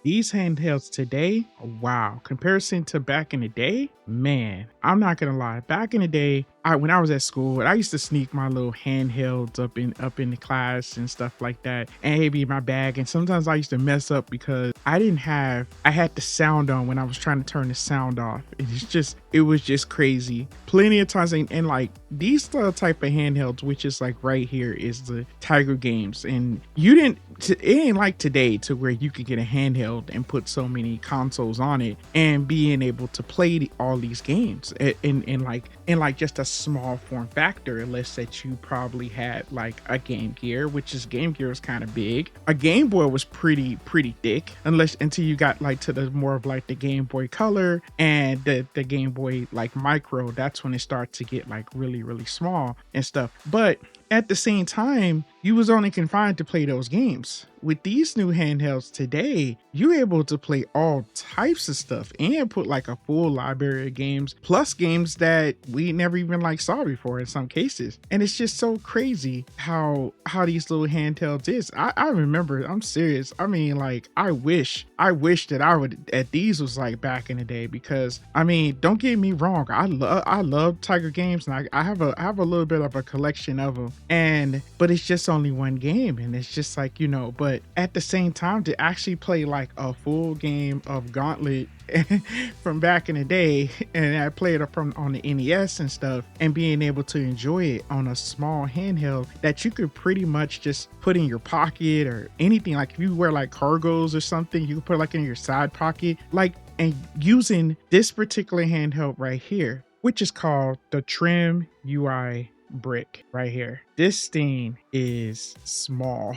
These handhelds today, wow, comparison to back in the day, man, I'm not gonna lie. Back in the day, when I was at school, I used to sneak my little handhelds up in the class and stuff like that, and it'd be in my bag. And sometimes I used to mess up because I had the sound on when I was trying to turn the sound off. It was just crazy. Plenty of times, and like these type of handhelds, which is like right here, is the Tiger Games, and it ain't like today to where you could get a handheld and put so many consoles on it and being able to play all these games in like just a small form factor, unless that you probably had like a Game Gear, which is Game Gear was kind of big. A Game Boy was pretty thick, until you got like to the more of like the Game Boy Color and the Game Boy like Micro. That's when it starts to get like really small and stuff. But at the same time, you was only confined to play those games. With these new handhelds today, you're able to play all types of stuff and put like a full library of games, plus games that we never even like saw before in some cases. And it's just so crazy how these little handhelds is. I remember, I'm serious. I mean, like, I wish that I would at these was like back in the day, because I mean, don't get me wrong, I love Tiger Games, and I have a little bit of a collection of them, but it's just only one game, and it's just like, but at the same time, to actually play like a full game of Gauntlet from back in the day, and I played it on the NES and stuff, and being able to enjoy it on a small handheld that you could pretty much just put in your pocket or anything. Like if you wear like cargos or something, you could put like in your side pocket, like, and using this particular handheld right here, which is called the TrimUi brick right here. This thing is small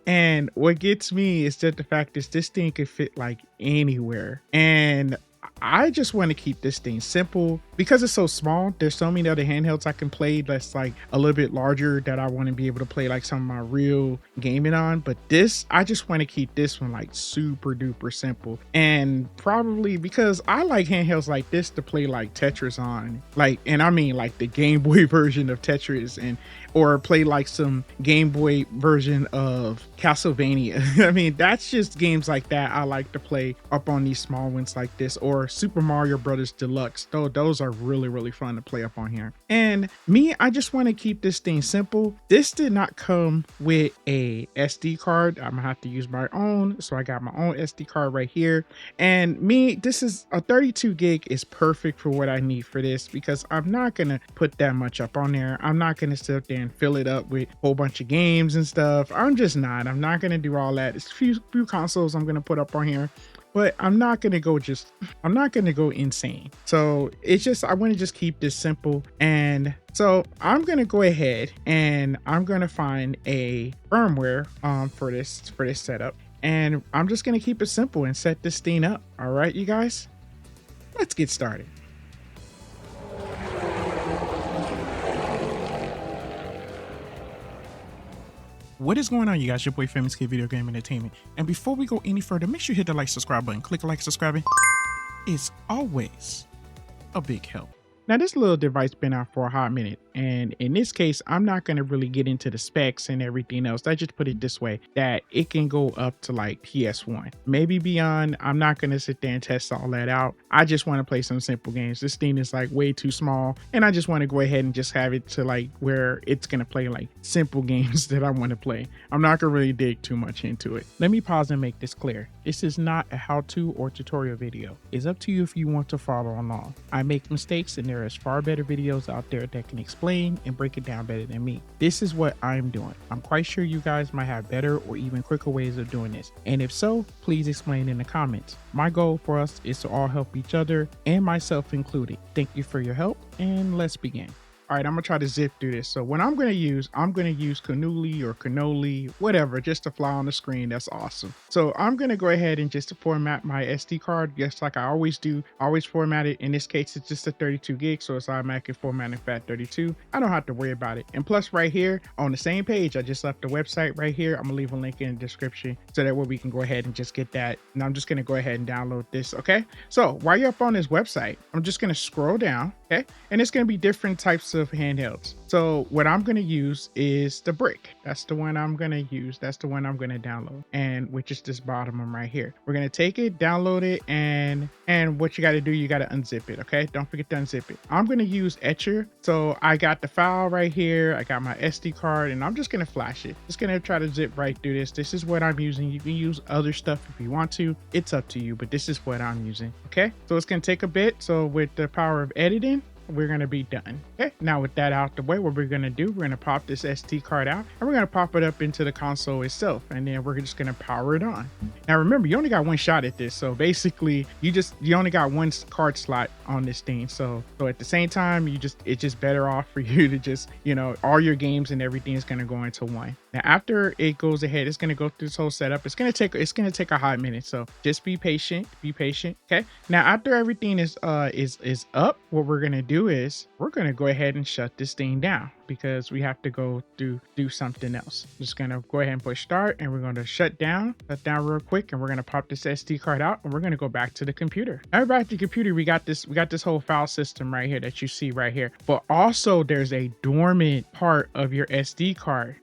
and what gets me is that the fact is this thing could fit like anywhere, and I just want to keep this thing simple because it's so small. There's so many other handhelds I can play that's like a little bit larger that I want to be able to play like some of my real gaming on. But this, I just want to keep this one like super duper simple. And probably because I like handhelds like this to play like Tetris on, like, and I mean like the Game Boy version of Tetris, and or play like some Game Boy version of Castlevania. I mean, that's just games like that I like to play up on these small ones like this, or Super Mario Brothers Deluxe. Those are really fun to play up on here. And me, I just want to keep this thing simple. This did not come with a SD card. I'm gonna have to use my own, so I got my own SD card right here. And me, this is a 32 gig is perfect for what I need for this, because I'm not gonna put that much up on there. I'm not gonna sit there and fill it up with a whole bunch of games and stuff. I'm not gonna do all that. It's a few consoles I'm gonna put up on here, but I'm not gonna go insane. So it's just, I want to just keep this simple. And so I'm gonna go ahead and I'm gonna find a firmware for this setup, and I'm just gonna keep it simple and set this thing up. All right, you guys, let's get started. What is going on, you guys? Your boy Famous Kid Video Game Entertainment. And before we go any further, make sure you hit the like, subscribe button. Click like, subscribing. It's always a big help. Now, this little device been out for a hot minute, and in this case, I'm not going to really get into the specs and everything else. I just put it this way, that it can go up to like PS1, maybe beyond. I'm not going to sit there and test all that out. I just want to play some simple games. This thing is like way too small, and I just want to go ahead and just have it to like where it's going to play like simple games that I want to play. I'm not going to really dig too much into it. Let me pause and make this clear. This is not a how-to or tutorial video. It's up to you if you want to follow along. I make mistakes, and there is far better videos out there that can explain and break it down better than me. This is what I'm doing. I'm quite sure you guys might have better or even quicker ways of doing this. And if so, please explain in the comments. My goal for us is to all help each other, and myself included. Thank you for your help, and let's begin. All right, I'm gonna try to zip through this. So what I'm gonna use Knulli or Knulli, whatever, just to fly on the screen. That's awesome. So I'm gonna go ahead and just format my SD card, just like I always do. I always format it. In this case, it's just a 32 gig, so it's automatically formatting FAT32. I don't have to worry about it. And plus, right here on the same page, I just left the website right here. I'm gonna leave a link in the description so that way we can go ahead and just get that. And I'm just gonna go ahead and download this. Okay. So while you're up on this website, I'm just gonna scroll down. Okay, and it's gonna be different types of handhelds. So what I'm going to use is the brick. That's the one I'm going to use. That's the one I'm going to download, and which is this bottom one right here. We're going to take it, download it, and what you got to do, you got to unzip it. Okay, don't forget to unzip it. I'm going to use Etcher. So I got the file right here. I got my SD card, and I'm just going to flash it. Just going to try to zip right through this. This is what I'm using. You can use other stuff if you want to. It's up to you, but this is what I'm using. Okay, so it's going to take a bit. So with the power of editing, we're going to be done. Okay, now with that out the way, what we're going to do, we're going to pop this SD card out, and we're going to pop it up into the console itself, and then we're just going to power it on. Now remember, you only got one shot at this, so basically you only got one card slot on this thing. So at the same time, it's just better off for you to just, all your games and everything is going to go into one. Now after it goes ahead, it's going to go through this whole setup. It's going to take a hot minute, so just be patient. Okay, now after everything is up, what we're going to do is we're going to go ahead and shut this thing down, because we have to go do something else. Just going to go ahead and push start, and we're going to shut down real quick, and we're going to pop this SD card out, and we're going to go back to the computer. Now back to the computer, we got this whole file system right here that you see right here, but also there's a dormant part of your SD card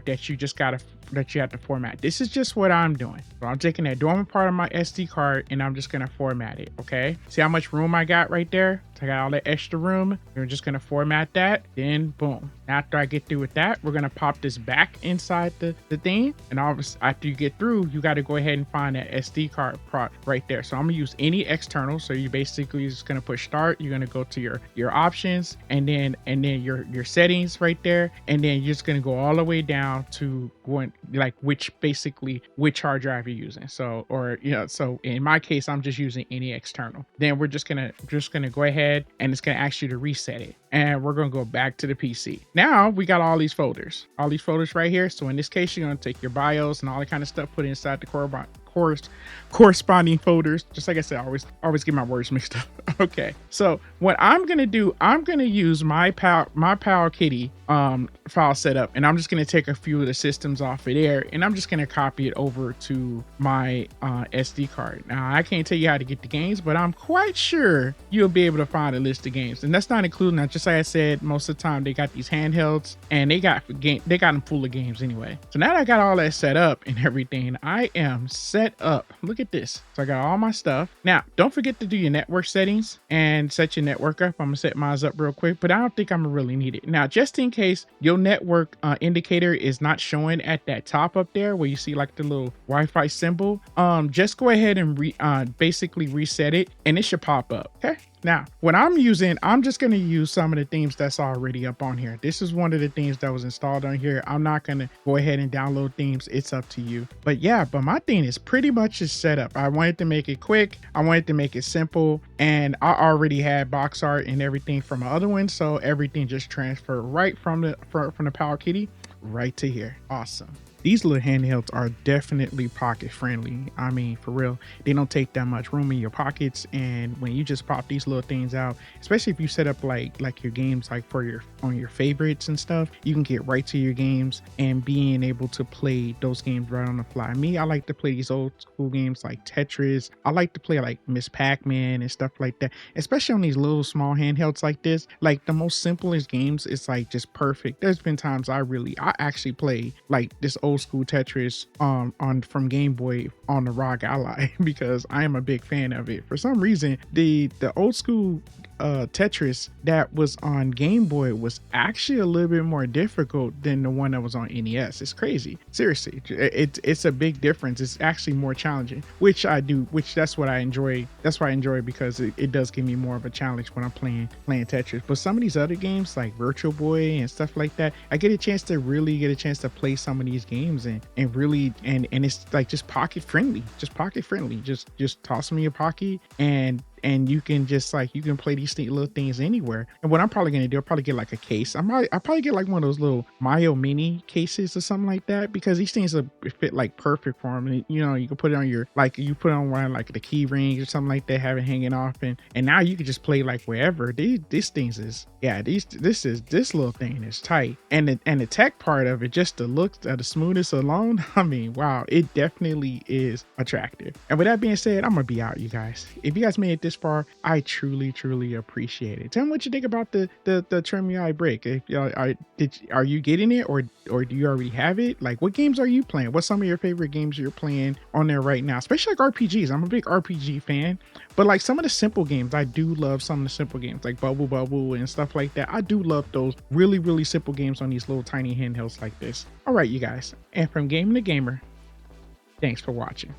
that you have to format. This is just what I'm doing. So I'm taking that dormant part of my SD card, and I'm just going to format it. Okay, see how much room I got right there? So I got all that extra room. We're just going to format that, then boom. After I get through with that, we're going to pop this back inside the thing, and obviously after you get through, you got to go ahead and find that SD card right there. So I'm gonna use any external. So you basically just going to push start, you're going to go to your options, and then your settings right there, and then you're just going to go all the way down to which hard drive you're using. So in my case, I'm just using any external. Then we're just gonna go ahead, and it's gonna ask you to reset it, and we're gonna go back to the PC. Now we got all these folders right here. So in this case, you're gonna take your BIOS and all that kind of stuff, put it inside the corresponding folders. Just like I said, I always get my words mixed up. Okay, so what I'm gonna do, I'm gonna use my Power Kitty file setup, and I'm just gonna take a few of the systems off of there, and I'm just gonna copy it over to my SD card. Now I can't tell you how to get the games, but I'm quite sure you'll be able to find a list of games, and that's not including that. Just like I said, most of the time they got these handhelds, and they got them full of games anyway. So now that I got all that set up and everything, I am set up. Look at this. So I got all my stuff. Now don't forget to do your network settings and set your network up. I'm gonna set mine up real quick, but I don't think I'm gonna really need it. Now just in case your network indicator is not showing at that top up there where you see like the little Wi-Fi symbol, just go ahead and basically reset it, and it should pop up. Okay, now what I'm using, I'm just going to use some of the themes that's already up on here. This is one of the themes that was installed on here. I'm not going to go ahead and download themes. It's up to you. But yeah, but my theme is pretty much just set up. I wanted to make it quick, I wanted to make it simple, and I already had box art and everything from my other one, so everything just transferred right from the Power Kitty right to here. Awesome. These little handhelds are definitely pocket friendly. I mean, for real, they don't take that much room in your pockets. And when you just pop these little things out, especially if you set up like your games, like on your favorites and stuff, you can get right to your games and being able to play those games right on the fly. Me, I like to play these old school games like Tetris. I like to play like Miss Pac-Man and stuff like that, especially on these little small handhelds like this. Like the most simplest games, it's like just perfect. There's been times I actually play like this old school Tetris from Game Boy on the ROG Ally because I am a big fan of it. For some reason, the old school Tetris that was on Game Boy was actually a little bit more difficult than the one that was on NES. It's crazy. Seriously, it's a big difference. It's actually more challenging, which that's what I enjoy. That's why I enjoy it, because it does give me more of a challenge when I'm playing Tetris. But some of these other games like Virtual Boy and stuff like that, I get a chance to play some of these games and it's like just pocket friendly. Just toss them in your pocket, and you can you can play these little things anywhere. And what I'm probably gonna do, I'll probably get like a case. I'll probably get like one of those little Mayo Mini cases or something like that, because these things will fit like perfect for them. And, you can put it on around like the key ring or something like that, have it hanging off, and now you can just play like wherever. These things is, yeah, this little thing is tight. And the tech part of it, just the looks, the smoothness alone, I mean, wow, it definitely is attractive. And with that being said, I'm gonna be out, you guys. If you guys made it this this far, I truly appreciate it. Tell me what you think about the TrimUi break. If are you getting it, or do you already have it? Like, what games are you playing? What's some of your favorite games you're playing on there right now? Especially like RPGs. I'm a big RPG fan, but like some of the simple games, I do love some of the simple games like Bubble Bubble and stuff like that. I do love those really simple games on these little tiny handhelds like this. All right, you guys. And from Game to Gamer, thanks for watching.